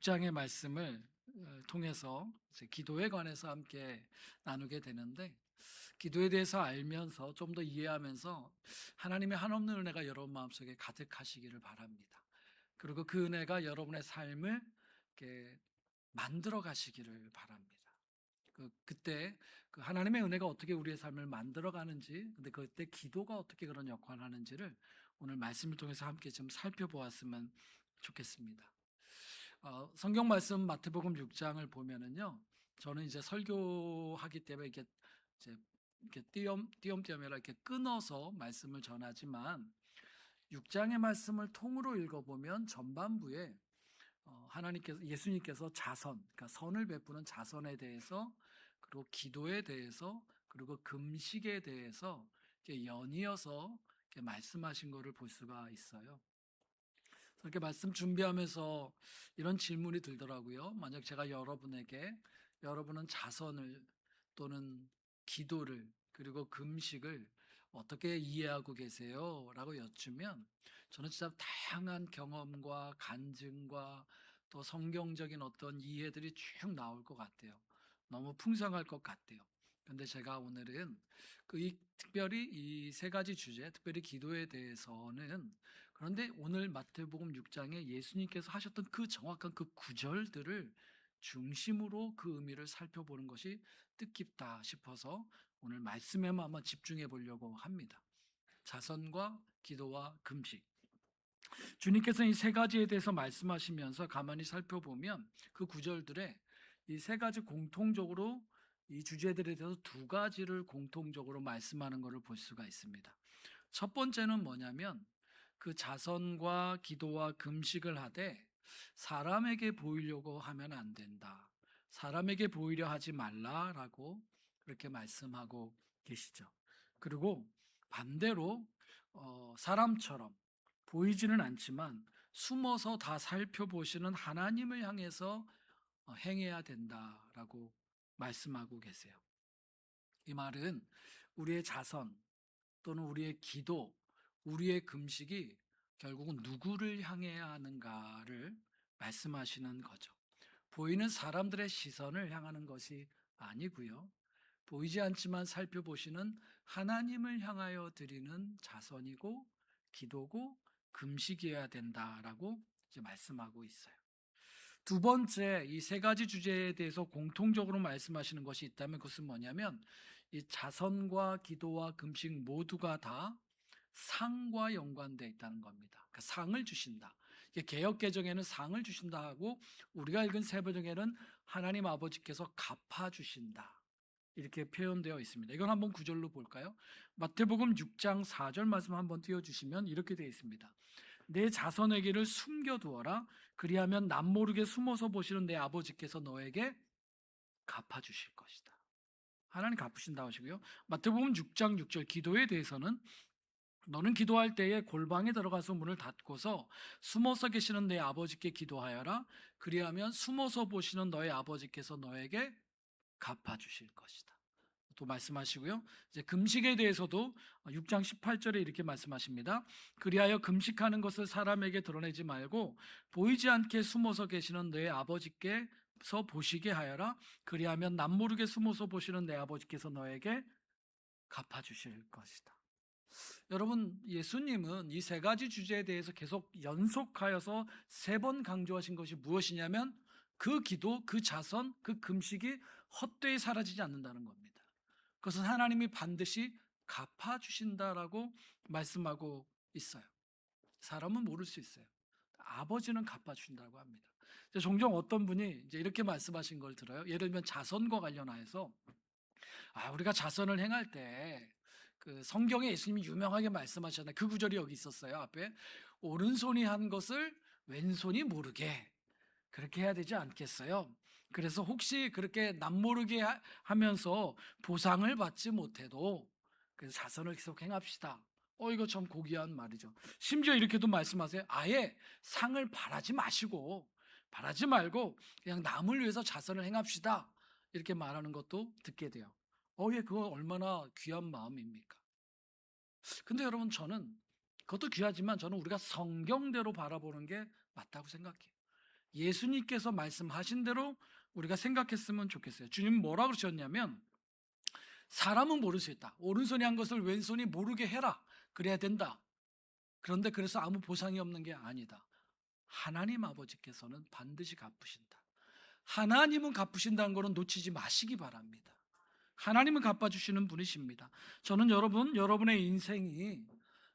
6장의 말씀을 통해서 이제 기도에 관해서 함께 나누게 되는데, 기도에 대해서 알면서 좀 더 이해하면서 하나님의 한없는 은혜가 여러분 마음속에 가득하시기를 바랍니다. 그리고 그 은혜가 여러분의 삶을 이렇게 만들어 가시기를 바랍니다. 그때 그 하나님의 은혜가 어떻게 우리의 삶을 만들어 가는지, 근데 그때 기도가 어떻게 그런 역할을 하는지를 오늘 말씀을 통해서 함께 좀 살펴보았으면 좋겠습니다. 성경 말씀 마태복음 6장을 보면은요, 저는 이제 설교하기 때문에 이렇게 띄엄띄엄 이렇게 끊어서 말씀을 전하지만, 6장의 말씀을 통으로 읽어보면 전반부에 예수님께서 자선, 그러니까 선을 베푸는 자선에 대해서, 그리고 기도에 대해서, 그리고 금식에 대해서 이렇게 연이어서 이렇게 말씀하신 것을 볼 수가 있어요. 이렇게 말씀 준비하면서 이런 질문이 들더라고요. 만약 제가 여러분은 자선을 또는 기도를 그리고 금식을 어떻게 이해하고 계세요? 라고 여쭈면, 저는 진짜 다양한 경험과 간증과 또 성경적인 어떤 이해들이 쭉 나올 것 같아요. 너무 풍성할 것 같아요. 근데 제가 오늘은 특별히 이 세 가지 주제, 특별히 기도에 대해서는, 그런데 오늘 마태복음 6장에 예수님께서 하셨던 그 정확한 그 구절들을 중심으로 그 의미를 살펴보는 것이 뜻깊다 싶어서 오늘 말씀에만 한번 집중해 보려고 합니다. 자선과 기도와 금식. 주님께서 이 세 가지에 대해서 말씀하시면서 가만히 살펴보면 그 구절들에 이 세 가지 공통적으로, 이 주제들에 대해서 두 가지를 공통적으로 말씀하는 것을 볼 수가 있습니다. 첫 번째는 뭐냐면, 그 자선과 기도와 금식을 하되 사람에게 보이려고 하면 안 된다, 사람에게 보이려 하지 말라라고 그렇게 말씀하고 계시죠. 그리고 반대로 사람처럼 보이지는 않지만 숨어서 다 살펴보시는 하나님을 향해서 행해야 된다라고 말씀하고 계세요. 이 말은 우리의 자선 또는 우리의 기도, 우리의 금식이 결국은 누구를 향해야 하는가를 말씀하시는 거죠. 보이는 사람들의 시선을 향하는 것이 아니고요, 보이지 않지만 살펴보시는 하나님을 향하여 드리는 자선이고 기도고 금식이어야 된다라고 이제 말씀하고 있어요. 두 번째, 이 세 가지 주제에 대해서 공통적으로 말씀하시는 것이 있다면 그것은 뭐냐면, 이 자선과 기도와 금식 모두가 다 상과 연관되어 있다는 겁니다. 그러니까 상을 주신다. 개역 개정에는 상을 주신다 하고, 우리가 읽은 세번역에는 하나님 아버지께서 갚아 주신다, 이렇게 표현되어 있습니다. 이건 한번 구절로 볼까요? 마태복음 6장 4절 말씀 한번 띄워주시면 이렇게 되어 있습니다. 내 자선에게를 숨겨두어라. 그리하면 남모르게 숨어서 보시는 내 아버지께서 너에게 갚아주실 것이다. 하나님 갚으신다고 하시고요. 마태복음 6장 6절 기도에 대해서는, 너는 기도할 때에 골방에 들어가서 문을 닫고서 숨어서 계시는 내 아버지께 기도하여라. 그리하면 숨어서 보시는 너의 아버지께서 너에게 갚아주실 것이다. 또 말씀하시고요. 이제 금식에 대해서도 6장 18절에 이렇게 말씀하십니다. 그리하여 금식하는 것을 사람에게 드러내지 말고 보이지 않게 숨어서 계시는 내 아버지께서 보시게 하여라. 그리하면 남모르게 숨어서 보시는 내 아버지께서 너에게 갚아주실 것이다. 여러분, 예수님은 이 세 가지 주제에 대해서 계속 연속하여서 세 번 강조하신 것이 무엇이냐면, 그 기도, 그 자선, 그 금식이 헛되이 사라지지 않는다는 겁니다. 그것은 하나님이 반드시 갚아주신다라고 말씀하고 있어요. 사람은 모를 수 있어요. 아버지는 갚아주신다고 합니다. 종종 어떤 분이 이제 이렇게 말씀하신 걸 들어요. 예를 들면 자선과 관련하여서, 우리가 자선을 행할 때 그 성경에 예수님이 유명하게 말씀하셨는데, 그 구절이 여기 있었어요. 앞에 오른손이 한 것을 왼손이 모르게 그렇게 해야 되지 않겠어요? 그래서 혹시 그렇게 남모르게 하면서 보상을 받지 못해도 그래서 자선을 계속 행합시다. 이거 참 고귀한 말이죠. 심지어 이렇게도 말씀하세요. 아예 상을 바라지 말고 그냥 남을 위해서 자선을 행합시다, 이렇게 말하는 것도 듣게 돼요. 예, 그거 얼마나 귀한 마음입니까? 근데 여러분, 저는 그것도 귀하지만 저는 우리가 성경대로 바라보는 게 맞다고 생각해요. 예수님께서 말씀하신 대로 우리가 생각했으면 좋겠어요. 주님 뭐라 그러셨냐면, 사람은 모를 수 있다. 오른손이 한 것을 왼손이 모르게 해라. 그래야 된다. 그런데 그래서 아무 보상이 없는 게 아니다. 하나님 아버지께서는 반드시 갚으신다. 하나님은 갚으신다는 것은 놓치지 마시기 바랍니다. 하나님은 갚아주시는 분이십니다. 저는 여러분의 인생이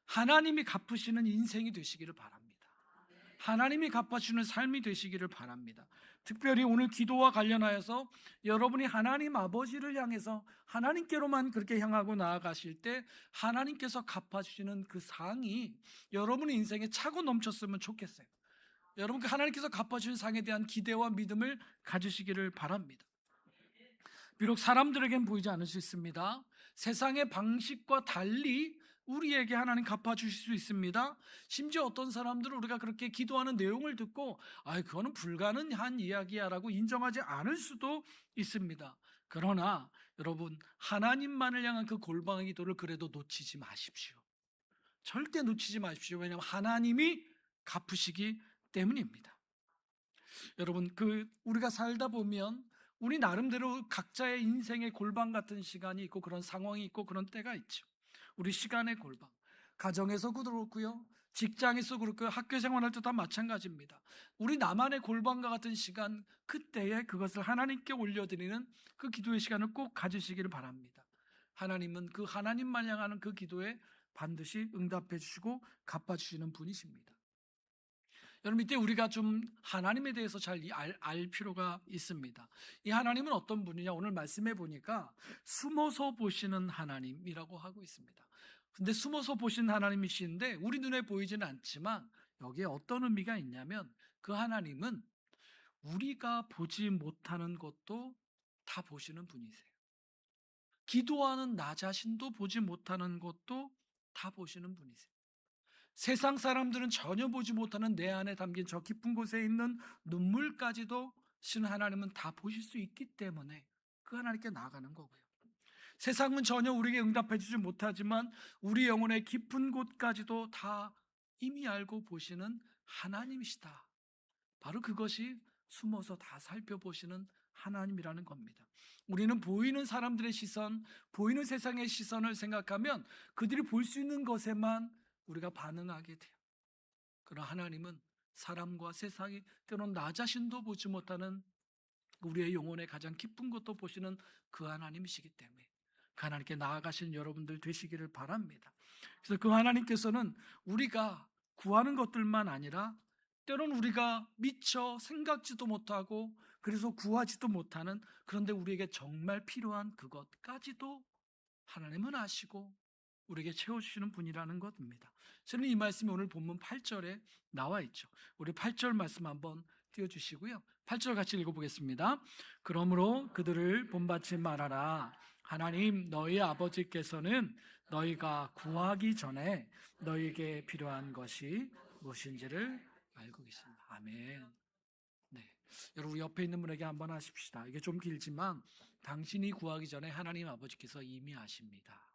하나님이 갚으시는 인생이 되시기를 바랍니다. 하나님이 갚아주는 삶이 되시기를 바랍니다. 특별히 오늘 기도와 관련하여서 여러분이 하나님 아버지를 향해서 하나님께로만 그렇게 향하고 나아가실 때 하나님께서 갚아주시는 그 상이 여러분의 인생에 차고 넘쳤으면 좋겠어요. 여러분, 그 하나님께서 갚아주신 상에 대한 기대와 믿음을 가지시기를 바랍니다. 비록 사람들에겐 보이지 않을 수 있습니다. 세상의 방식과 달리 우리에게 하나님 갚아주실 수 있습니다. 심지어 어떤 사람들은 우리가 그렇게 기도하는 내용을 듣고 그거는 불가능한 이야기야 라고 인정하지 않을 수도 있습니다. 그러나 여러분, 하나님만을 향한 그 골방의 기도를 그래도 놓치지 마십시오. 절대 놓치지 마십시오. 왜냐하면 하나님이 갚으시기 때문입니다. 여러분, 우리가 살다 보면 우리 나름대로 각자의 인생의 골방 같은 시간이 있고 그런 상황이 있고 그런 때가 있죠. 우리 시간의 골방, 가정에서도 그렇고요, 직장에서 그렇고요, 학교 생활할 때 다 마찬가지입니다. 우리 나만의 골방과 같은 시간, 그때에 그것을 하나님께 올려드리는 그 기도의 시간을 꼭 가지시기를 바랍니다. 하나님은 그 하나님만 향하는 그 기도에 반드시 응답해 주시고 갚아 주시는 분이십니다. 여러분, 이때 우리가 좀 하나님에 대해서 잘 알 필요가 있습니다. 이 하나님은 어떤 분이냐, 오늘 말씀해 보니까 숨어서 보시는 하나님이라고 하고 있습니다. 근데 숨어서 보시는 하나님이신데 우리 눈에 보이지는 않지만 여기에 어떤 의미가 있냐면, 그 하나님은 우리가 보지 못하는 것도 다 보시는 분이세요. 기도하는 나 자신도 보지 못하는 것도 다 보시는 분이세요. 세상 사람들은 전혀 보지 못하는 내 안에 담긴 저 깊은 곳에 있는 눈물까지도 신 하나님은 다 보실 수 있기 때문에 그 하나님께 나아가는 거고요. 세상은 전혀 우리에게 응답해 주지 못하지만 우리 영혼의 깊은 곳까지도 다 이미 알고 보시는 하나님이시다. 바로 그것이 숨어서 다 살펴보시는 하나님이라는 겁니다. 우리는 보이는 사람들의 시선, 보이는 세상의 시선을 생각하면 그들이 볼 수 있는 것에만 우리가 반응하게 돼요. 그러나 하나님은 사람과 세상이, 때로는 나 자신도 보지 못하는 우리의 영혼의 가장 깊은 것도 보시는 그 하나님이시기 때문에 그 하나님께 나아가시는 여러분들 되시기를 바랍니다. 그래서 그 하나님께서는 우리가 구하는 것들만 아니라 때로는 우리가 미처 생각지도 못하고 그래서 구하지도 못하는, 그런데 우리에게 정말 필요한 그것까지도 하나님은 아시고 우리에게 채워주시는 분이라는 것입니다. 저는 이 말씀이 오늘 본문 8절에 나와 있죠. 우리 8절 말씀 한번 띄워주시고요, 8절 같이 읽어보겠습니다. 그러므로 그들을 본받지 말아라. 하나님 너희 아버지께서는 너희가 구하기 전에 너희에게 필요한 것이 무엇인지를 알고 계십니다. 아멘. 네, 여러분 옆에 있는 분에게 한번 하십시다. 이게 좀 길지만 당신이 구하기 전에 하나님 아버지께서 이미 아십니다.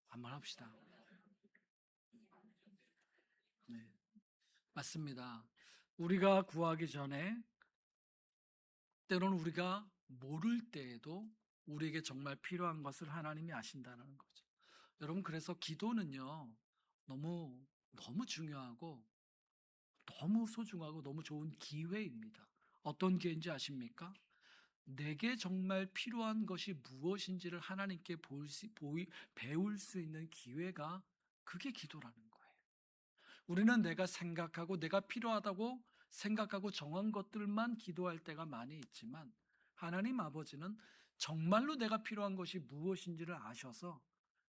한번 합시다. 네, 맞습니다. 우리가 구하기 전에 때로는 우리가 모를 때에도 우리에게 정말 필요한 것을 하나님이 아신다는 거죠. 여러분, 그래서 기도는요, 너무 너무 중요하고 너무 소중하고 너무 좋은 기회입니다. 어떤 기회인지 아십니까? 내게 정말 필요한 것이 무엇인지를 하나님께 배울 수 있는 기회가, 그게 기도라는 거예요. 우리는 내가 생각하고 내가 필요하다고 생각하고 정한 것들만 기도할 때가 많이 있지만 하나님 아버지는 정말로 내가 필요한 것이 무엇인지를 아셔서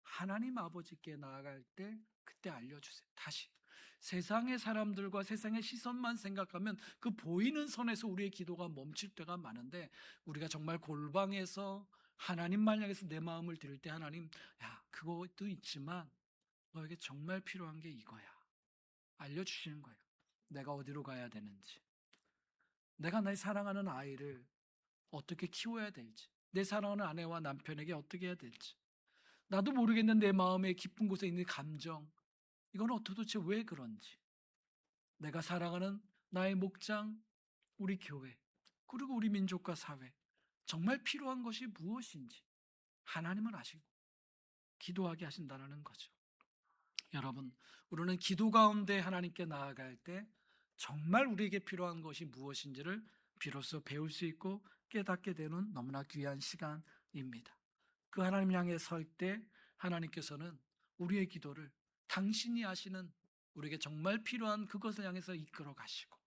하나님 아버지께 나아갈 때 그때 알려주세요. 다시 세상의 사람들과 세상의 시선만 생각하면 그 보이는 선에서 우리의 기도가 멈출 때가 많은데, 우리가 정말 골방에서 하나님만 향해서 내 마음을 드릴 때 하나님, 야, 그것도 있지만 너에게 정말 필요한 게 이거야, 알려주시는 거예요. 내가 어디로 가야 되는지, 내가 내 사랑하는 아이를 어떻게 키워야 될지, 내 사랑하는 아내와 남편에게 어떻게 해야 될지, 나도 모르겠는 내 마음의 깊은 곳에 있는 감정, 이건 도대체 왜 그런지, 내가 사랑하는 나의 목장, 우리 교회, 그리고 우리 민족과 사회 정말 필요한 것이 무엇인지 하나님은 아시고 기도하게 하신다는 거죠. 여러분, 우리는 기도 가운데 하나님께 나아갈 때 정말 우리에게 필요한 것이 무엇인지를 비로소 배울 수 있고 깨닫게 되는 너무나 귀한 시간입니다. 그 하나님 향해 설 때 하나님께서는 우리의 기도를 당신이 아시는 우리에게 정말 필요한 그것을 향해서 이끌어 가시고,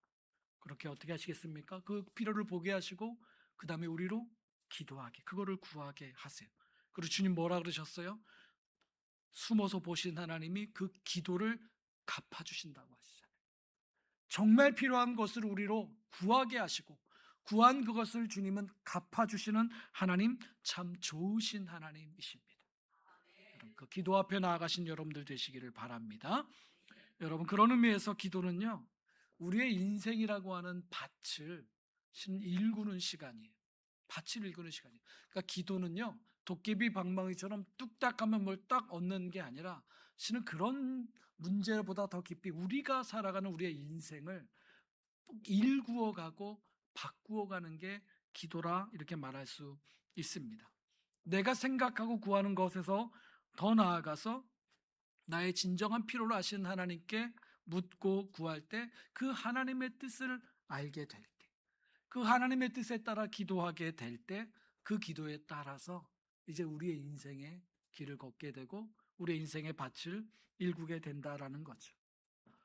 그렇게 어떻게 하시겠습니까? 그 필요를 보게 하시고 그 다음에 우리로 기도하게, 그거를 구하게 하세요. 그리고 주님 뭐라 그러셨어요? 숨어서 보신 하나님이 그 기도를 갚아주신다고 하시잖아요. 정말 필요한 것을 우리로 구하게 하시고 구한 그것을 주님은 갚아주시는 하나님, 참 좋으신 하나님이십니다. 여러분, 그 기도 앞에 나아가신 여러분들 되시기를 바랍니다. 여러분, 그런 의미에서 기도는요, 우리의 인생이라고 하는 밭을 일구는 시간이에요. 밭을 일구는 시간이에요. 그러니까 기도는요, 도깨비 방망이처럼 뚝딱하면 뭘 딱 얻는 게 아니라 실은 그런 문제보다 더 깊이 우리가 살아가는 우리의 인생을 일구어가고 바꾸어가는 게 기도라, 이렇게 말할 수 있습니다. 내가 생각하고 구하는 것에서 더 나아가서 나의 진정한 필요를 아시는 하나님께 묻고 구할 때 그 하나님의 뜻을 알게 될 때, 그 하나님의 뜻에 따라 기도하게 될 때 그 기도에 따라서 이제 우리의 인생의 길을 걷게 되고 우리의 인생의 밭을 일구게 된다라는 거죠.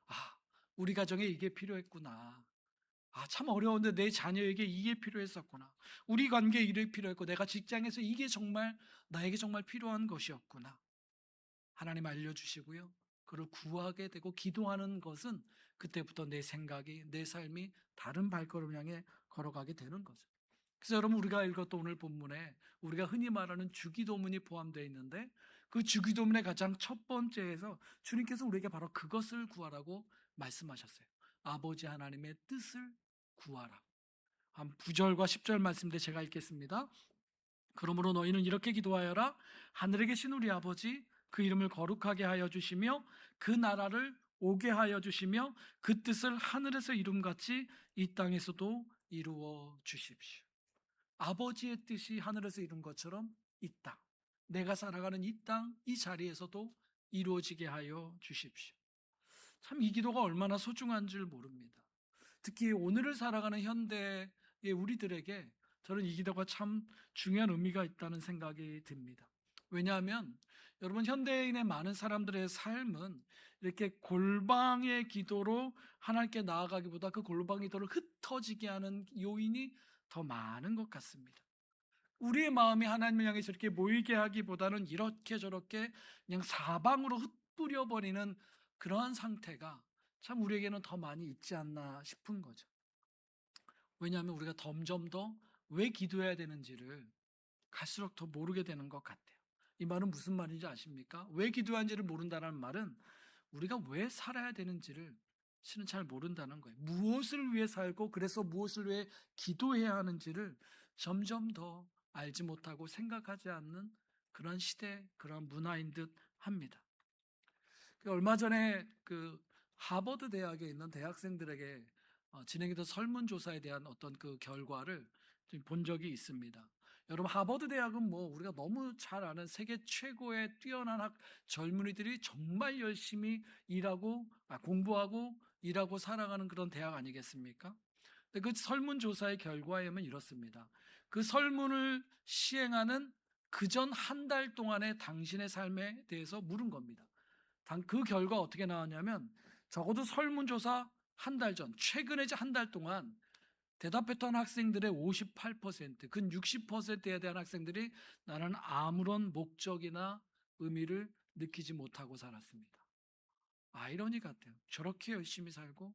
아, 우리 가정에 이게 필요했구나. 아, 참 어려운데 내 자녀에게 이게 필요했었구나. 우리 관계에 이게 필요했고 내가 직장에서 이게 정말 나에게 정말 필요한 것이었구나. 하나님 알려주시고요, 그를 구하게 되고 기도하는 것은 그때부터 내 생각이, 내 삶이 다른 발걸음 향해 걸어가게 되는 거죠. 그래서 여러분, 우리가 읽었던 오늘 본문에 우리가 흔히 말하는 주기도문이 포함되어 있는데, 그 주기도문의 가장 첫 번째에서 주님께서 우리에게 바로 그것을 구하라고 말씀하셨어요. 아버지 하나님의 뜻을 구하라. 한 9절과 10절 말씀인데 제가 읽겠습니다. 그러므로 너희는 이렇게 기도하여라. 하늘에 계신 우리 아버지, 그 이름을 거룩하게 하여 주시며 그 나라를 오게 하여 주시며 그 뜻을 하늘에서 이룸같이 이 땅에서도 이루어 주십시오. 아버지의 뜻이 하늘에서 이룬 것처럼 이 땅, 내가 살아가는 이 땅, 이 자리에서도 이루어지게 하여 주십시오. 참 이 기도가 얼마나 소중한 줄 모릅니다. 특히 오늘을 살아가는 현대의 우리들에게 저는 이 기도가 참 중요한 의미가 있다는 생각이 듭니다. 왜냐하면 여러분, 현대인의 많은 사람들의 삶은 이렇게 골방의 기도로 하나님께 나아가기보다 그 골방의 기도를 흩어지게 하는 요인이 더 많은 것 같습니다. 우리의 마음이 하나님을 향해서 이렇게 모이게 하기보다는 이렇게 저렇게 그냥 사방으로 흩뿌려버리는 그러한 상태가 참 우리에게는 더 많이 있지 않나 싶은 거죠. 왜냐하면 우리가 점점 더 왜 기도해야 되는지를 갈수록 더 모르게 되는 것 같아요. 이 말은 무슨 말인지 아십니까? 왜 기도하는지를 모른다는 말은 우리가 왜 살아야 되는지를 실은 잘 모른다는 거예요. 무엇을 위해 살고 그래서 무엇을 위해 기도해야 하는지를 점점 더 알지 못하고 생각하지 않는 그런 시대, 그런 문화인 듯 합니다. 얼마 전에 그 하버드 대학에 있는 대학생들에게 진행된 설문조사에 대한 어떤 그 결과를 좀 본 적이 있습니다. 여러분, 하버드 대학은 뭐 우리가 너무 잘 아는 세계 최고의 뛰어난 젊은이들이 정말 열심히 일하고 공부하고 일하고 살아가는 그런 대학 아니겠습니까? 근데 그 설문조사의 결과에 면 이렇습니다. 그 설문을 시행하는 그 전 한 달 동안의 당신의 삶에 대해서 물은 겁니다. 그 결과 어떻게 나왔냐면, 적어도 설문조사 한 달 전, 최근에 한 달 동안 대답했던 학생들의 58%, 근 60%에 대한 학생들이 나는 아무런 목적이나 의미를 느끼지 못하고 살았습니다. 아이러니 같아요. 저렇게 열심히 살고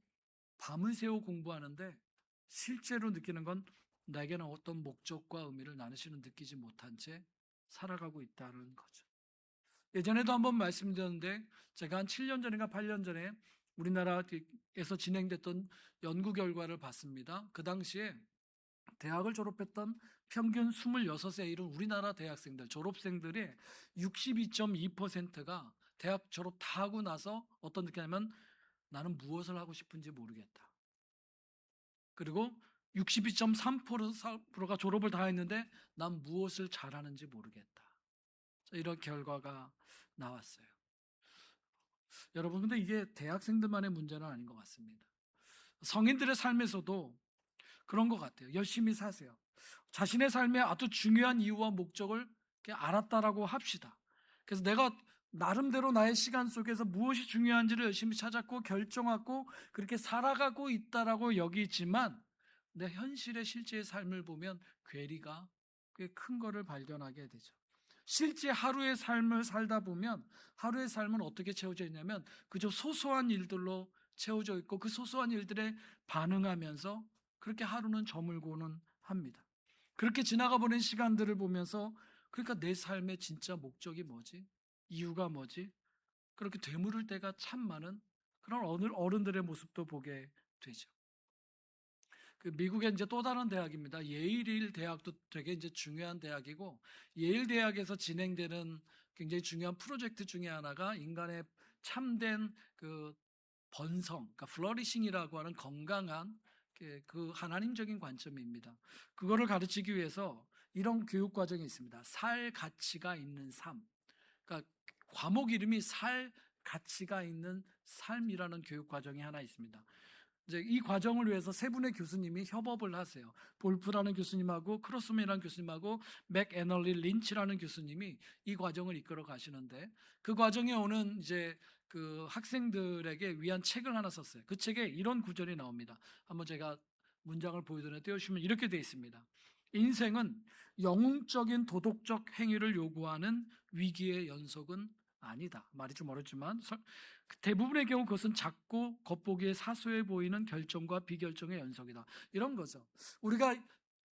밤을 새워 공부하는데 실제로 느끼는 건 나에게는 어떤 목적과 의미를 나는 실은 느끼지 못한 채 살아가고 있다는 거죠. 예전에도 한번 말씀드렸는데, 제가 한 7년 전인가 8년 전에 우리나라에서 진행됐던 연구 결과를 봤습니다. 그 당시에 대학을 졸업했던 평균 26세 이른 우리나라 대학생들, 졸업생들의 62.2%가 대학 졸업 다 하고 나서 어떤 느낌이냐면, 나는 무엇을 하고 싶은지 모르겠다. 그리고 62.3%가 졸업을 다 했는데 난 무엇을 잘하는지 모르겠다. 이런 결과가 나왔어요. 여러분, 근데 이게 대학생들만의 문제는 아닌 것 같습니다. 성인들의 삶에서도 그런 것 같아요. 열심히 사세요. 자신의 삶의 아주 중요한 이유와 목적을 알았다라고 합시다. 그래서 내가 나름대로 나의 시간 속에서 무엇이 중요한지를 열심히 찾았고 결정하고 그렇게 살아가고 있다라고 여기지만 내 현실의 실제의 삶을 보면 괴리가 꽤 큰 거를 발견하게 되죠. 실제 하루의 삶을 살다 보면 하루의 삶은 어떻게 채워져 있냐면 그저 소소한 일들로 채워져 있고 그 소소한 일들에 반응하면서 그렇게 하루는 저물고는 합니다. 그렇게 지나가 버린 시간들을 보면서 그러니까 내 삶의 진짜 목적이 뭐지? 이유가 뭐지? 그렇게 되물을 때가 참 많은 그런 어른들의 모습도 보게 되죠. 그 미국의 이제 또 다른 대학입니다. 예일 대학도 되게 이제 중요한 대학이고 예일 대학에서 진행되는 굉장히 중요한 프로젝트 중에 하나가 인간의 참된 그 번성, 그러니까 플러리싱이라고 하는 건강한 그 하나님적인 관점입니다. 그거를 가르치기 위해서 이런 교육 과정이 있습니다. 살 가치가 있는 삶. 그러니까 과목 이름이 살 가치가 있는 삶이라는 교육 과정이 하나 있습니다. 이제 이 과정을 위해서 세 분의 교수님이 협업을 하세요. 볼프라는 교수님하고 크로스맨이라는 교수님하고 맥애널리 린치라는 교수님이 이 과정을 이끌어 가시는데 그 과정에 오는 이제 그 학생들에게 위한 책을 하나 썼어요. 그 책에 이런 구절이 나옵니다. 한번 제가 문장을 보여드려 띄워주시면 이렇게 되어 있습니다. 인생은 영웅적인 도덕적 행위를 요구하는 위기의 연속은 아니다. 말이 좀 어렵지만 대부분의 경우 그것은 작고 겉보기에 사소해 보이는 결정과 비결정의 연속이다. 이런 거죠. 우리가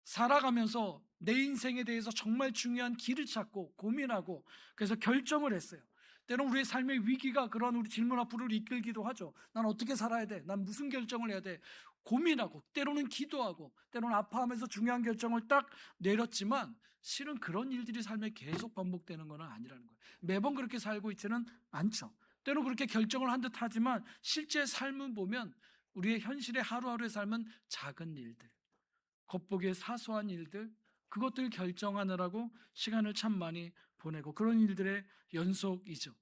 살아가면서 내 인생에 대해서 정말 중요한 길을 찾고 고민하고 그래서 결정을 했어요. 때로는 우리의 삶의 위기가 그런 우리 질문 앞으로 이끌기도 하죠. 난 어떻게 살아야 돼? 난 무슨 결정을 해야 돼? 고민하고 때로는 기도하고 때로는 아파하면서 중요한 결정을 딱 내렸지만 실은 그런 일들이 삶에 계속 반복되는 건 아니라는 거예요. 매번 그렇게 살고 있지는 않죠. 때로 그렇게 결정을 한 듯 하지만 실제 삶은 보면 우리의 현실의 하루하루의 삶은 작은 일들, 겉보기에 사소한 일들, 그것들 결정하느라고 시간을 참 많이 보내고 그런 일들의 연속이죠.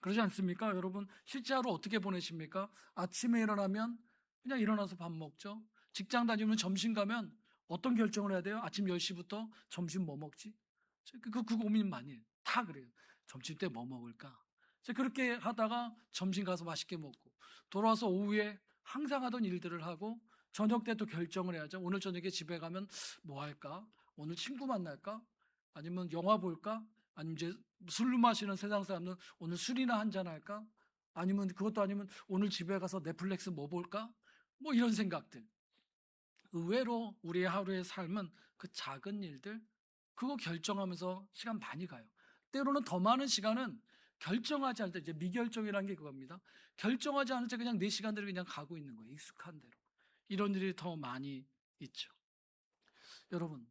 그러지 않습니까? 여러분 실제 하루 어떻게 보내십니까? 아침에 일어나면 그냥 일어나서 밥 먹죠. 직장 다니면 점심 가면 어떤 결정을 해야 돼요? 아침 10시부터 점심 뭐 먹지? 그 고민 많이 해요. 다 그래요. 점심 때 뭐 먹을까? 그렇게 하다가 점심 가서 맛있게 먹고 돌아와서 오후에 항상 하던 일들을 하고 저녁 때 또 결정을 해야죠. 오늘 저녁에 집에 가면 뭐 할까? 오늘 친구 만날까? 아니면 영화 볼까? 아니면 이제 술 마시는 세상 사람들 오늘 술이나 한잔 할까? 아니면 그것도 아니면 오늘 집에 가서 넷플릭스 뭐 볼까? 뭐 이런 생각들. 의외로 우리의 하루의 삶은 그 작은 일들 그거 결정하면서 시간 많이 가요. 때로는 더 많은 시간은 결정하지 않을 때 이제 미결정이라는 게 그겁니다. 결정하지 않을 때 그냥 내 시간대로 그냥 가고 있는 거예요. 익숙한 대로. 이런 일이 더 많이 있죠. 여러분,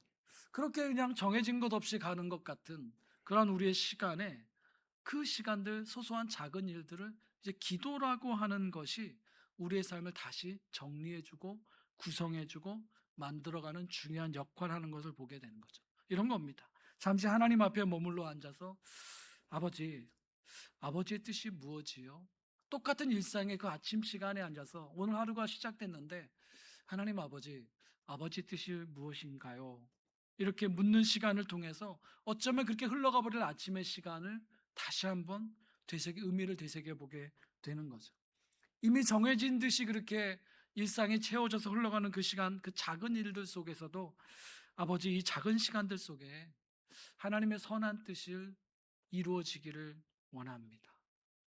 그렇게 그냥 정해진 것 없이 가는 것 같은 그런 우리의 시간에 그 시간들 소소한 작은 일들을 이제 기도라고 하는 것이 우리의 삶을 다시 정리해주고 구성해주고 만들어가는 중요한 역할을 하는 것을 보게 되는 거죠. 이런 겁니다. 잠시 하나님 앞에 머물러 앉아서 아버지, 아버지의 뜻이 무엇이요? 똑같은 일상의 그 아침 시간에 앉아서 오늘 하루가 시작됐는데 하나님 아버지, 아버지 뜻이 무엇인가요? 이렇게 묻는 시간을 통해서 어쩌면 그렇게 흘러가 버릴 아침의 시간을 다시 한번 의미를 되새겨 보게 되는 거죠. 이미 정해진 듯이 그렇게 일상이 채워져서 흘러가는 그 시간, 그 작은 일들 속에서도 아버지 이 작은 시간들 속에 하나님의 선한 뜻을 이루어지기를 원합니다.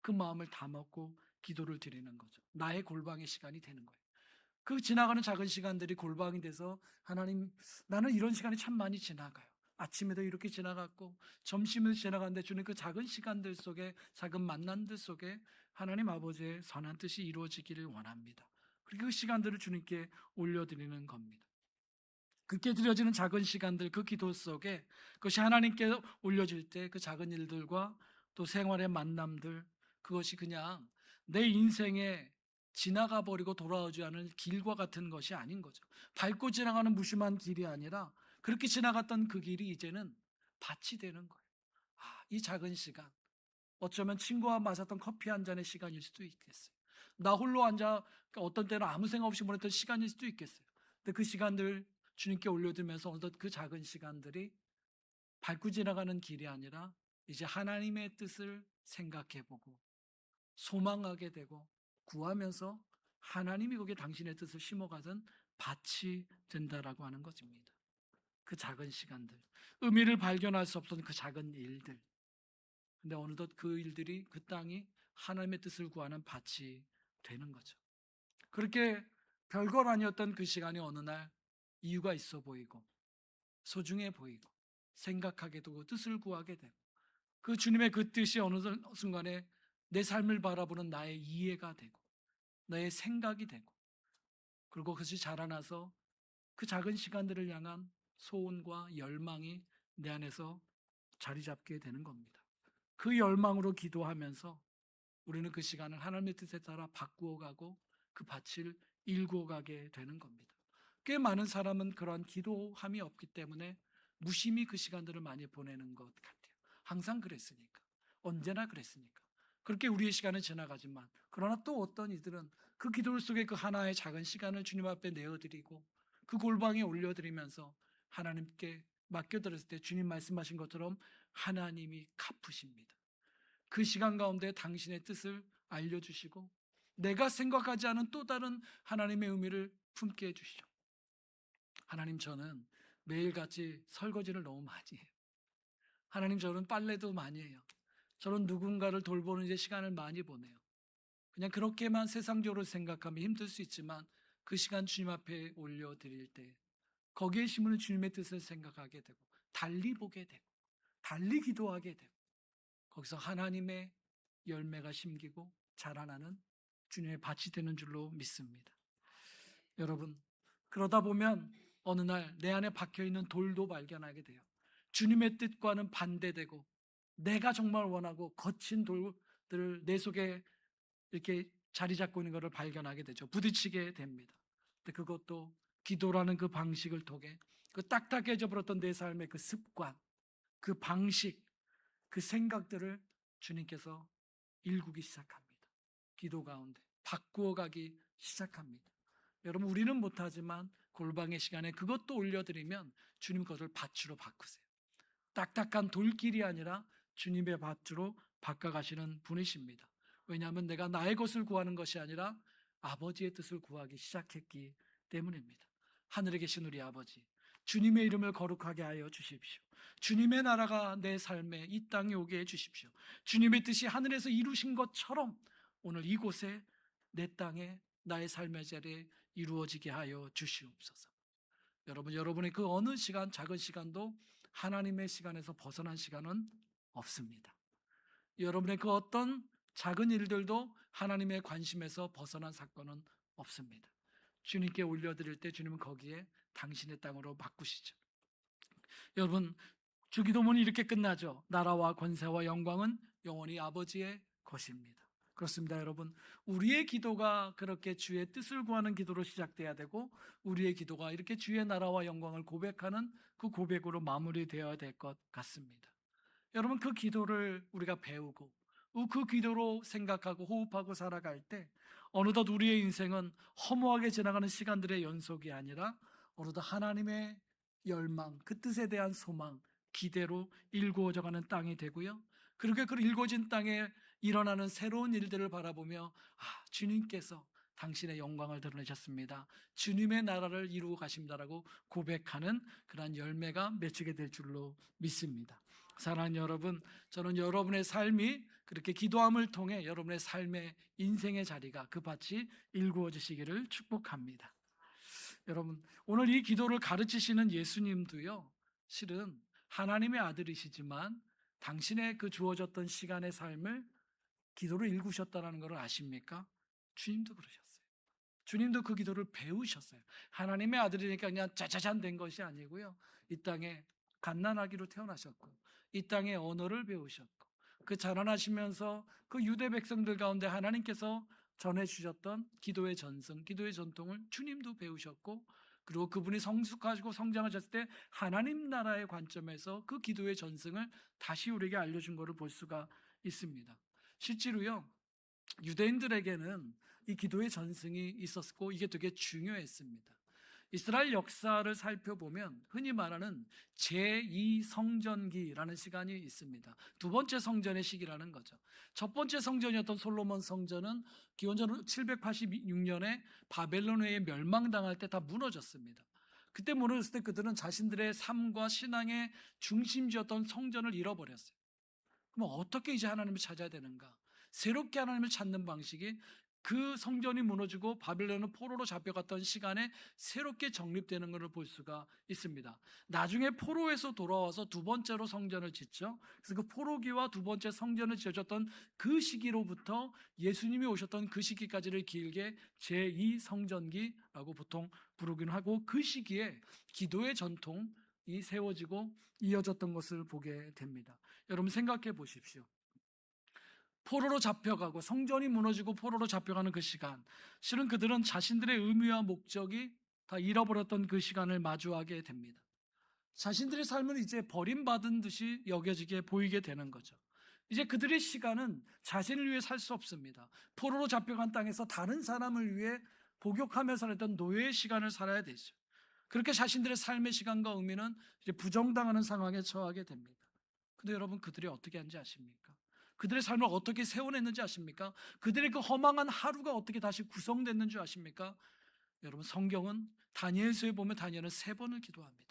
그 마음을 담았고 기도를 드리는 거죠. 나의 골방의 시간이 되는 거예요. 그 지나가는 작은 시간들이 골방이 돼서 하나님 나는 이런 시간이 참 많이 지나가요. 아침에도 이렇게 지나갔고 점심을 지나갔는데 주는 그 작은 시간들 속에 작은 만남들 속에 하나님 아버지의 선한 뜻이 이루어지기를 원합니다. 그리고 그 시간들을 주님께 올려드리는 겁니다. 그렇게 드려지는 작은 시간들 그 기도 속에 그것이 하나님께 올려질 때 그 작은 일들과 또 생활의 만남들 그것이 그냥 내 인생의 지나가 버리고 돌아오지 않을 길과 같은 것이 아닌 거죠. 밟고 지나가는 무심한 길이 아니라 그렇게 지나갔던 그 길이 이제는 밭이 되는 거예요. 이 작은 시간, 어쩌면 친구와 마셨던 커피 한 잔의 시간일 수도 있겠어요. 나 홀로 앉아 어떤 때는 아무 생각 없이 보냈던 시간일 수도 있겠어요. 근데 그 시간들 주님께 올려드리면서 어느덧 그 작은 시간들이 밟고 지나가는 길이 아니라 이제 하나님의 뜻을 생각해보고 소망하게 되고 구하면서 하나님이 거기에 당신의 뜻을 심어가던 밭이 된다라고 하는 것입니다. 그 작은 시간들, 의미를 발견할 수 없던 그 작은 일들, 근데 어느덧 그 일들이, 그 땅이 하나님의 뜻을 구하는 밭이 되는 거죠. 그렇게 별것 아니었던 그 시간이 어느 날 이유가 있어 보이고 소중해 보이고 생각하게 되고 뜻을 구하게 되고, 그 주님의 그 뜻이 어느 순간에 내 삶을 바라보는 나의 이해가 되고 나의 생각이 되고, 그리고 그것이 자라나서 그 작은 시간들을 향한 소원과 열망이 내 안에서 자리 잡게 되는 겁니다. 그 열망으로 기도하면서 우리는 그 시간을 하나님의 뜻에 따라 바꾸어 가고 그 밭을 일구어 가게 되는 겁니다. 꽤 많은 사람은 그러한 기도함이 없기 때문에 무심히 그 시간들을 많이 보내는 것 같아요. 항상 그랬으니까. 언제나 그랬으니까. 그렇게 우리의 시간은 지나가지만, 그러나 또 어떤 이들은 그 기도 속에 그 하나의 작은 시간을 주님 앞에 내어드리고 그 골방에 올려드리면서 하나님께 맡겨드렸을 때 주님 말씀하신 것처럼 하나님이 갚으십니다. 그 시간 가운데 당신의 뜻을 알려주시고 내가 생각하지 않은 또 다른 하나님의 의미를 품게 해주시죠. 하나님, 저는 매일같이 설거지를 너무 많이 해요. 하나님, 저는 빨래도 많이 해요. 저는 누군가를 돌보는 이제 시간을 많이 보내요. 그냥 그렇게만 세상적으로 생각하면 힘들 수 있지만 그 시간 주님 앞에 올려드릴 때 거기에 심으는 주님의 뜻을 생각하게 되고 달리 보게 되고 달리 기도하게 되고 거기서 하나님의 열매가 심기고 자라나는 주님의 밭이 되는 줄로 믿습니다. 여러분, 그러다 보면 어느 날 내 안에 박혀있는 돌도 발견하게 돼요. 주님의 뜻과는 반대되고 내가 정말 원하고 거친 돌들을 내 속에 이렇게 자리 잡고 있는 것을 발견하게 되죠. 부딪히게 됩니다. 근데 그것도 기도라는 그 방식을 통해 그 딱딱해져 버렸던 내 삶의 그 습관, 그 방식, 그 생각들을 주님께서 일구기 시작합니다. 기도 가운데 바꾸어 가기 시작합니다. 여러분, 우리는 못하지만 골방의 시간에 그것도 올려드리면 주님 것을 밭으로 바꾸세요. 딱딱한 돌길이 아니라 주님의 밭으로 바꿔가시는 분이십니다. 왜냐하면 내가 나의 것을 구하는 것이 아니라 아버지의 뜻을 구하기 시작했기 때문입니다. 하늘에 계신 우리 아버지, 주님의 이름을 거룩하게 하여 주십시오. 주님의 나라가 내 삶에 이 땅에 오게 해 주십시오. 주님의 뜻이 하늘에서 이루신 것처럼 오늘 이곳에 내 땅에 나의 삶의 자리에 이루어지게 하여 주시옵소서. 여러분, 여러분의 그 어느 시간, 작은 시간도 하나님의 시간에서 벗어난 시간은 없습니다. 여러분의 그 어떤 작은 일들도 하나님의 관심에서 벗어난 사건은 없습니다. 주님께 올려드릴 때 주님은 거기에 당신의 땅으로 바꾸시죠. 여러분, 주기도문이 이렇게 끝나죠. 나라와 권세와 영광은 영원히 아버지의 것입니다. 그렇습니다, 여러분. 우리의 기도가 그렇게 주의 뜻을 구하는 기도로 시작돼야 되고, 우리의 기도가 이렇게 주의 나라와 영광을 고백하는 그 고백으로 마무리되어야 될 것 같습니다. 여러분, 그 기도를 우리가 배우고 그 기도로 생각하고 호흡하고 살아갈 때 어느덧 우리의 인생은 허무하게 지나가는 시간들의 연속이 아니라 어느덧 하나님의 열망, 그 뜻에 대한 소망, 기대로 일구어져가는 땅이 되고요. 그렇게 그 일구어진 땅에 일어나는 새로운 일들을 바라보며 주님께서 당신의 영광을 드러내셨습니다. 주님의 나라를 이루어 가십니다라고 고백하는 그러한 열매가 맺히게 될 줄로 믿습니다. 사랑하는 여러분, 저는 여러분의 삶이 그렇게 기도함을 통해 여러분의 삶의 인생의 자리가 그 밭이 일구어지시기를 축복합니다. 여러분, 오늘 이 기도를 가르치시는 예수님도요, 실은 하나님의 아들이시지만 당신의 그 주어졌던 시간의 삶을 기도로 일구셨다는 것을 아십니까? 주님도 그러셨어요. 주님도 그 기도를 배우셨어요. 하나님의 아들이니까 그냥 짜자잔 된 것이 아니고요, 이 땅에 갓난아기로 태어나셨고 이 땅의 언어를 배우셨고 그 자라나시면서 그 유대 백성들 가운데 하나님께서 전해주셨던 기도의 전승, 기도의 전통을 주님도 배우셨고, 그리고 그분이 성숙하시고 성장하셨을 때 하나님 나라의 관점에서 그 기도의 전승을 다시 우리에게 알려준 것을 볼 수가 있습니다. 실제로요, 유대인들에게는 이 기도의 전승이 있었고 이게 되게 중요했습니다. 이스라엘 역사를 살펴보면 흔히 말하는 제2성전기라는 시간이 있습니다. 두 번째 성전의 시기라는 거죠. 첫 번째 성전이었던 솔로몬 성전은 기원전 786년에 바벨론에 멸망당할 때 다 무너졌습니다. 그때 무너졌을 때 그들은 자신들의 삶과 신앙의 중심지였던 성전을 잃어버렸어요. 그럼 어떻게 이제 하나님을 찾아야 되는가? 새롭게 하나님을 찾는 방식이 그 성전이 무너지고 바벨론은 포로로 잡혀갔던 시간에 새롭게 정립되는 것을 볼 수가 있습니다. 나중에 포로에서 돌아와서 두 번째로 성전을 짓죠. 그래서 그 포로기와 두 번째 성전을 지어졌던 그 시기로부터 예수님이 오셨던 그 시기까지를 길게 제2성전기라고 보통 부르긴 하고, 그 시기에 기도의 전통이 세워지고 이어졌던 것을 보게 됩니다. 여러분 생각해 보십시오. 포로로 잡혀가고 성전이 무너지고 포로로 잡혀가는 그 시간, 실은 그들은 자신들의 의미와 목적이 다 잃어버렸던 그 시간을 마주하게 됩니다. 자신들의 삶은 이제 버림받은 듯이 여겨지게 보이게 되는 거죠. 이제 그들의 시간은 자신을 위해 살 수 없습니다. 포로로 잡혀간 땅에서 다른 사람을 위해 복역하며 살았던 노예의 시간을 살아야 되죠. 그렇게 자신들의 삶의 시간과 의미는 이제 부정당하는 상황에 처하게 됩니다. 근데 여러분, 그들이 어떻게 한지 아십니까? 그들의 삶을 어떻게 세워냈는지 아십니까? 그들의 그 허망한 하루가 어떻게 다시 구성됐는지 아십니까? 여러분, 성경은 다니엘서에 보면 다니엘은 3번을 기도합니다.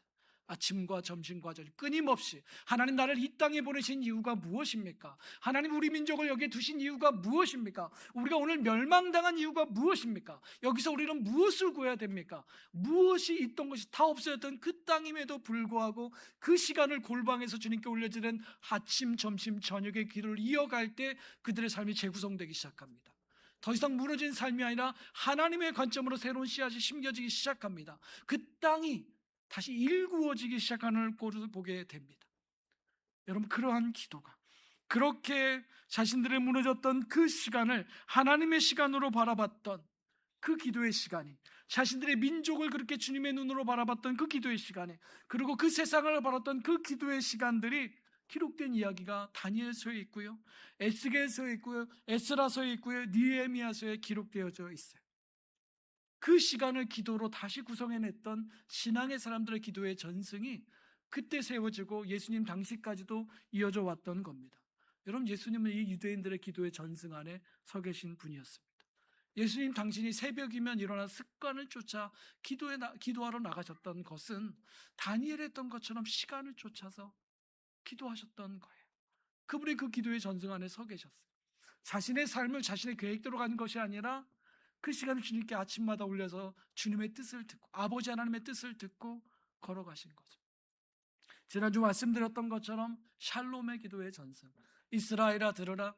아침과 점심과 저녁 끊임없이 하나님, 나를 이 땅에 보내신 이유가 무엇입니까? 하나님, 우리 민족을 여기에 두신 이유가 무엇입니까? 우리가 오늘 멸망당한 이유가 무엇입니까? 여기서 우리는 무엇을 구해야 됩니까? 무엇이 있던 것이 다 없어졌던 그 땅임에도 불구하고 그 시간을 골방에서 주님께 올려지는 아침, 점심, 저녁의 기도를 이어갈 때 그들의 삶이 재구성되기 시작합니다. 더 이상 무너진 삶이 아니라 하나님의 관점으로 새로운 씨앗이 심겨지기 시작합니다. 그 땅이 다시 일구어지기 시작하는 꼴을 보게 됩니다. 여러분, 그러한 기도가, 그렇게 자신들의 무너졌던 그 시간을 하나님의 시간으로 바라봤던 그 기도의 시간이, 자신들의 민족을 그렇게 주님의 눈으로 바라봤던 그 기도의 시간이, 그리고 그 세상을 바랐던 그 기도의 시간들이 기록된 이야기가 다니엘서에 있고요, 에스겔서에 있고요, 에스라서에 있고요, 느헤미야서에 기록되어져 있어요. 그 시간을 기도로 다시 구성해냈던 신앙의 사람들의 기도의 전승이 그때 세워지고 예수님 당시까지도 이어져 왔던 겁니다. 여러분, 예수님은 이 유대인들의 기도의 전승 안에 서 계신 분이었습니다. 예수님 당신이 새벽이면 일어나 습관을 쫓아 기도하러 나가셨던 것은 다니엘이 했던 것처럼 시간을 쫓아서 기도하셨던 거예요. 그분이 그 기도의 전승 안에 서 계셨어요. 자신의 삶을 자신의 계획대로 가는 것이 아니라 그 시간을 주님께 아침마다 올려서 주님의 뜻을 듣고, 아버지 하나님의 뜻을 듣고 걸어가신 거죠. 지난주 말씀드렸던 것처럼 샬롬의 기도의 전승, 이스라엘아 들으라,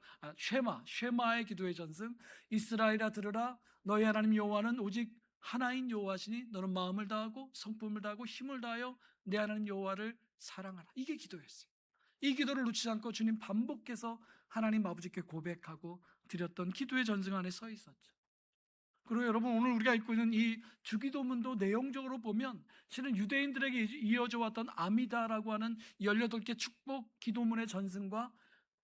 쉐마의 기도의 전승, 이스라엘아 들으라, 너희 하나님 여호와는 오직 하나인 여호와시니 너는 마음을 다하고 성품을 다하고 힘을 다하여 내 하나님 여호와를 사랑하라. 이게 기도였어요. 이 기도를 놓치지 않고 주님 반복해서 하나님 아버지께 고백하고 드렸던 기도의 전승 안에 서 있었죠. 그리고 여러분, 오늘 우리가 읽고 있는 이 주기도문도 내용적으로 보면 실은 유대인들에게 이어져 왔던 아미다라고 하는 18개 축복 기도문의 전승과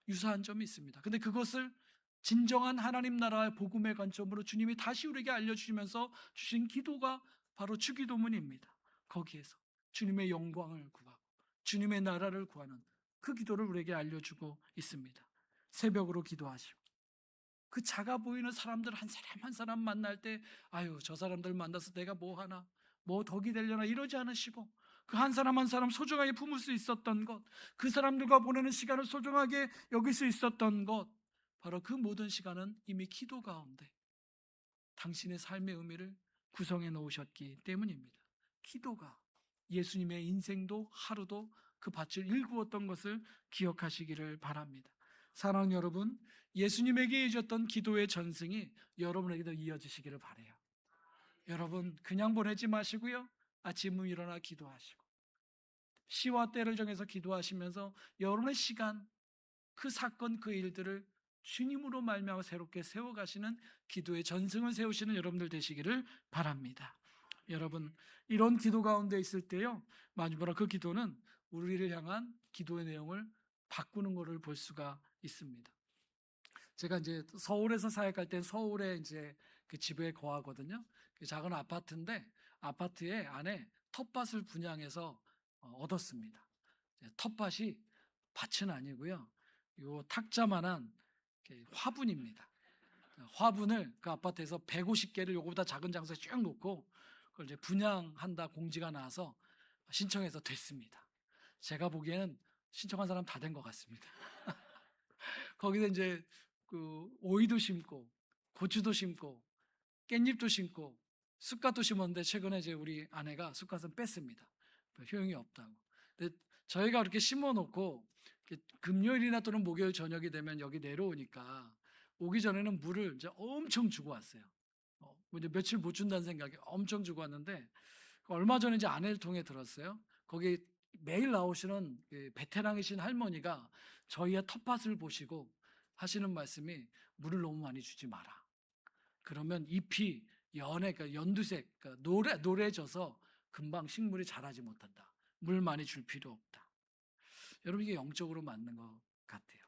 유사한 점이 있습니다. 근데 그것을 진정한 하나님 나라의 복음의 관점으로 주님이 다시 우리에게 알려주시면서 주신 기도가 바로 주기도문입니다. 거기에서 주님의 영광을 구하고 주님의 나라를 구하는 그 기도를 우리에게 알려주고 있습니다. 새벽으로 기도하시고, 그 작아 보이는 사람들 한 사람 한 사람 만날 때 아유, 저 사람들 만나서 내가 뭐 하나, 뭐 덕이 되려나 이러지 않으시고, 그 한 사람 한 사람 소중하게 품을 수 있었던 것, 그 사람들과 보내는 시간을 소중하게 여길 수 있었던 것, 바로 그 모든 시간은 이미 기도 가운데 당신의 삶의 의미를 구성해 놓으셨기 때문입니다. 기도가 예수님의 인생도 하루도 그 밭을 일구었던 것을 기억하시기를 바랍니다. 사랑하는 여러분, 예수님에게 해줬던 기도의 전승이 여러분에게도 이어지시기를 바라요. 여러분, 그냥 보내지 마시고요, 아침에 일어나 기도하시고 시와 때를 정해서 기도하시면서 여러분의 시간, 그 사건, 그 일들을 주님으로 말미암아 새롭게 세워가시는 기도의 전승을 세우시는 여러분들 되시기를 바랍니다. 여러분, 이런 기도 가운데 있을 때요, 마지막으로 그 기도는 우리를 향한 기도의 내용을 바꾸는 것을 볼 수가 있습니다. 제가 이제 서울에서 사역할 때 서울에 이제 그 집에 거하거든요. 그 작은 아파트인데 아파트에 안에 텃밭을 분양해서 얻었습니다. 텃밭이 밭은 아니고요. 요 탁자만한 화분입니다. 화분을 그 아파트에서 150개를 요거보다 작은 장소에 쭉 놓고 그걸 이제 분양한다 공지가 나와서 신청해서 됐습니다. 제가 보기에는 신청한 사람 다 된 것 같습니다. 거기서 이제 그 오이도 심고 고추도 심고 깻잎도 심고 쑥갓도 심었는데 최근에 이제 우리 아내가 쑥갓은 뺐습니다. 효용이 없다고. 근데 저희가 그렇게 심어놓고 금요일이나 또는 목요일 저녁이 되면 여기 내려오니까 오기 전에는 물을 이제 엄청 주고 왔어요. 뭐 이제 며칠 못 준다는 생각에 엄청 주고 왔는데 얼마 전에 이제 아내를 통해 들었어요. 거기 매일 나오시는 그 베테랑이신 할머니가 저희의 텃밭을 보시고 하시는 말씀이 물을 너무 많이 주지 마라. 그러면 잎이 그러니까 연두색, 그러니까 노래져서 금방 식물이 자라지 못한다. 물 많이 줄 필요 없다. 여러분 이게 영적으로 맞는 것 같아요.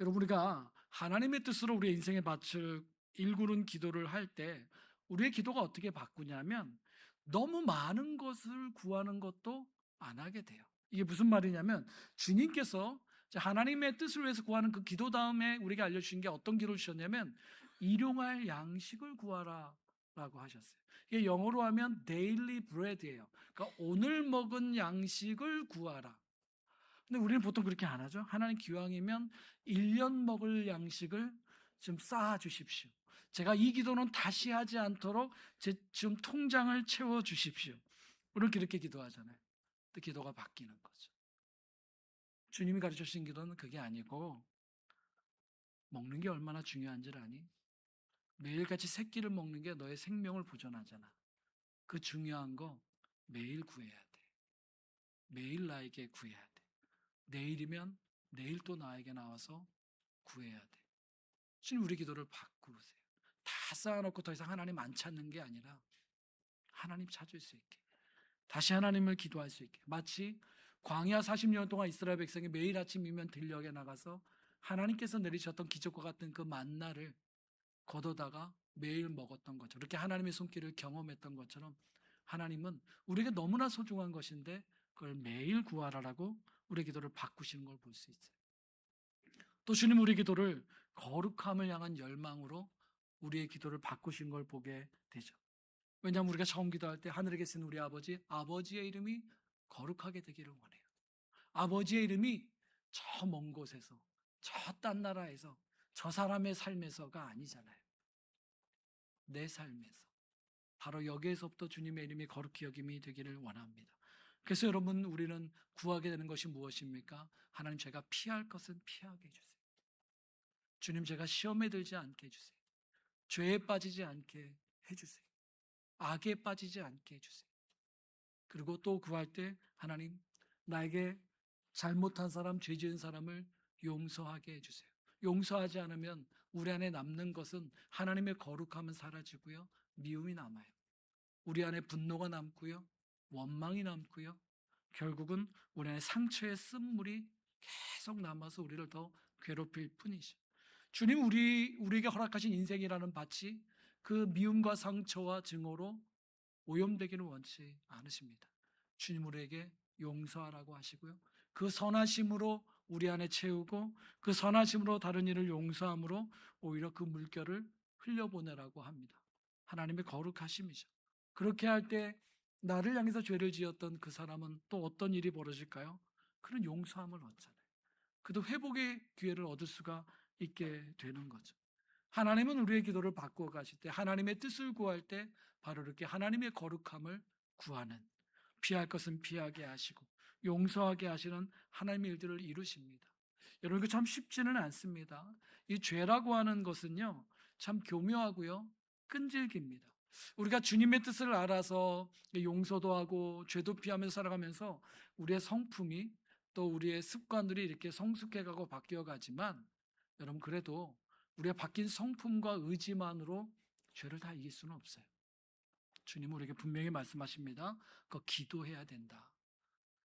여러분 우리가 하나님의 뜻으로 우리의 인생의 밭을 일구는 기도를 할 때 우리의 기도가 어떻게 바꾸냐면 너무 많은 것을 구하는 것도 안 하게 돼요. 이게 무슨 말이냐면 주님께서 하나님의 뜻을 위해서 구하는 그 기도 다음에 우리에게 알려주신 게 어떤 기도를 주셨냐면 일용할 양식을 구하라 라고 하셨어요. 이게 영어로 하면 daily bread예요. 그러니까 오늘 먹은 양식을 구하라. 근데 우리는 보통 그렇게 안 하죠. 하나님 기왕이면 1년 먹을 양식을 좀 쌓아 주십시오. 제가 이 기도는 다시 하지 않도록 제 지금 통장을 채워 주십시오. 이렇게 기도하잖아요. 또 기도가 바뀌는 거죠. 주님이 가르쳐 주신 기도는 그게 아니고 먹는 게 얼마나 중요한지를 아니? 매일같이 세 끼를 먹는 게 너의 생명을 보존하잖아. 그 중요한 거 매일 구해야 돼. 매일 나에게 구해야 돼. 내일이면 내일 또 나에게 나와서 구해야 돼. 주님 우리 기도를 바꾸세요. 다 쌓아놓고 더 이상 하나님 안 찾는 게 아니라 하나님 찾을 수 있게 다시 하나님을 기도할 수 있게 마치 광야 40년 동안 이스라엘 백성이 매일 아침이면 들녘에 나가서 하나님께서 내리셨던 기적과 같은 그 만나를 걷어다가 매일 먹었던 거죠. 그렇게 하나님의 손길을 경험했던 것처럼 하나님은 우리에게 너무나 소중한 것인데 그걸 매일 구하라라고 우리 기도를 바꾸시는 걸 볼 수 있어요. 또 주님 우리 기도를 거룩함을 향한 열망으로 우리의 기도를 바꾸신 걸 보게 되죠. 왜냐하면 우리가 처음 기도할 때 하늘에 계신 우리 아버지의 이름이 거룩하게 되기를 원해요. 아버지의 이름이 저 먼 곳에서 저 딴 나라에서 저 사람의 삶에서가 아니잖아요. 내 삶에서 바로 여기에서부터 주님의 이름이 거룩히 여김이 되기를 원합니다. 그래서 여러분 우리는 구하게 되는 것이 무엇입니까? 하나님 제가 피할 것은 피하게 해주세요. 주님 제가 시험에 들지 않게 해주세요. 죄에 빠지지 않게 해주세요. 악에 빠지지 않게 해주세요. 그리고 또 구할 때 하나님 나에게 잘못한 사람, 죄 지은 사람을 용서하게 해주세요. 용서하지 않으면 우리 안에 남는 것은 하나님의 거룩함은 사라지고요. 미움이 남아요. 우리 안에 분노가 남고요. 원망이 남고요. 결국은 우리 안에 상처의 쓴물이 계속 남아서 우리를 더 괴롭힐 뿐이죠. 주님 우리에게 허락하신 인생이라는 밭이 그 미움과 상처와 증오로 오염되기는 원치 않으십니다. 주님 우리에게 용서하라고 하시고요. 그 선하심으로 우리 안에 채우고 그 선하심으로 다른 이를 용서함으로 오히려 그 물결을 흘려보내라고 합니다. 하나님의 거룩하심이죠. 그렇게 할 때 나를 향해서 죄를 지었던 그 사람은 또 어떤 일이 벌어질까요? 그런 용서함을 얻잖아요. 그도 회복의 기회를 얻을 수가 있게 되는 거죠. 하나님은 우리의 기도를 바꾸어 가실 때 하나님의 뜻을 구할 때 바로 이렇게 하나님의 거룩함을 구하는 피할 것은 피하게 하시고 용서하게 하시는 하나님의 일들을 이루십니다. 여러분 이거 참 쉽지는 않습니다. 이 죄라고 하는 것은요 참 교묘하고요 끈질깁니다. 우리가 주님의 뜻을 알아서 용서도 하고 죄도 피하면서 살아가면서 우리의 성품이 또 우리의 습관들이 이렇게 성숙해가고 바뀌어가지만 여러분 그래도 우리가 바뀐 성품과 의지만으로 죄를 다 이길 수는 없어요. 주님 우리에게 분명히 말씀하십니다. 그거 기도해야 된다.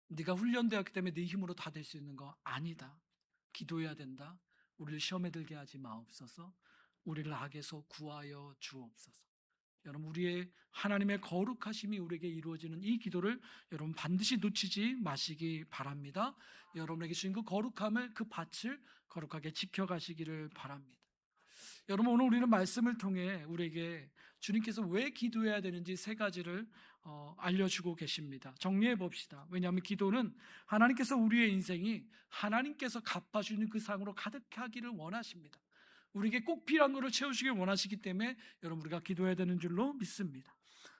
네가 훈련되었기 때문에 네 힘으로 다 될 수 있는 거 아니다. 기도해야 된다. 우리를 시험에 들게 하지 마옵소서. 우리를 악에서 구하여 주옵소서. 여러분 우리의 하나님의 거룩하심이 우리에게 이루어지는 이 기도를 여러분 반드시 놓치지 마시기 바랍니다. 여러분에게 주신 그 거룩함을, 그 밭을 거룩하게 지켜가시기를 바랍니다. 여러분 오늘 우리는 말씀을 통해 우리에게 주님께서 왜 기도해야 되는지 세 가지를 알려주고 계십니다. 정리해 봅시다. 왜냐하면 기도는 하나님께서 우리의 인생이 하나님께서 갚아주는 그 상으로 가득하기를 원하십니다. 우리에게 꼭 필요한 것을 채우시길 원하시기 때문에 여러분 우리가 기도해야 되는 줄로 믿습니다.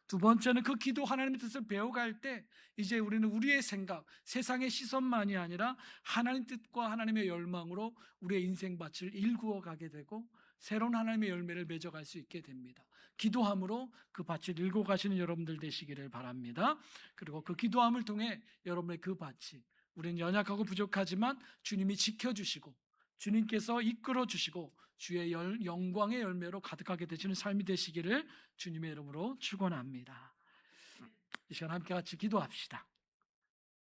두 번째는 그 기도 하나님의 뜻을 배워갈 때 이제 우리는 우리의 생각, 세상의 시선만이 아니라 하나님 뜻과 하나님의 열망으로 우리의 인생밭을 일구어 가게 되고 새로운 하나님의 열매를 맺어갈 수 있게 됩니다. 기도함으로 그 밭을 일궈 가시는 여러분들 되시기를 바랍니다. 그리고 그 기도함을 통해 여러분의 그 밭이, 우리는 연약하고 부족하지만 주님이 지켜주시고 주님께서 이끌어 주시고 주의 영광의 열매로 가득하게 되시는 삶이 되시기를 주님의 이름으로 축원합니다. 이 시간 함께 같이 기도합시다.